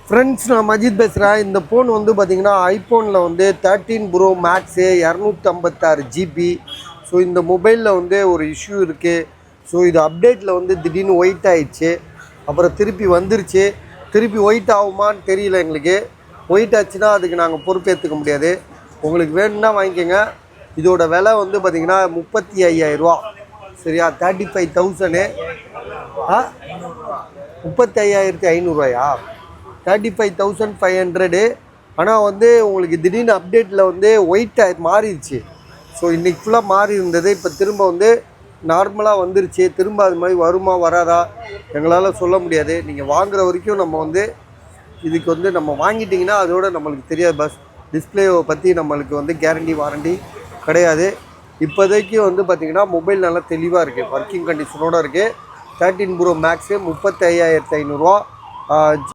Friends, நான் மஜித் பேசுகிறேன். இந்த ஃபோன் வந்து பார்த்திங்கன்னா ஐஃபோனில் வந்து 13 ப்ரோ மேக்ஸு 256 ஜிபி. ஸோ இந்த மொபைலில் வந்து ஒரு இஷ்யூ இருக்குது. ஸோ இது அப்டேட்டில் வந்து திடீர்னு ஒயிட் ஆகிடுச்சு, அப்புறம் திருப்பி வந்துருச்சு. திருப்பி ஒயிட் ஆகுமான்னு தெரியல எங்களுக்கு. ஒயிட் ஆச்சுன்னா அதுக்கு நாங்கள் பொறுப்பேற்றுக்க முடியாது. உங்களுக்கு வேணும்னா வாங்கிக்கோங்க. இதோட விலை வந்து பார்த்திங்கன்னா 35,000 சரியா? 35,000. 35,500 35,500. ஆனால் வந்து உங்களுக்கு திடீர்னு அப்டேட்டில் வந்து ஒயிட் மாறிடுச்சு. ஸோ இன்றைக்கி ஃபுல்லாக மாறி இருந்தது, இப்போ திரும்ப வந்து நார்மலாக வந்துருச்சு. திரும்ப அது மாதிரி வருமா வராதா எங்களால் சொல்ல முடியாது. நீங்கள் வாங்குகிற வரைக்கும் நம்ம வந்து இதுக்கு வந்து நம்ம வாங்கிட்டிங்கன்னா அதோட நம்மளுக்கு தெரியாது. பஸ் டிஸ்பிளேவை பற்றி நம்மளுக்கு வந்து கேரண்டி வாரண்டி கிடையாது. இப்போதைக்கு வந்து பார்த்திங்கன்னா மொபைல் நல்லா தெளிவாக இருக்குது, ஒர்க்கிங் கண்டிஷனோடு இருக்குது. 13 ப்ரோ மேக்ஸு 35,500.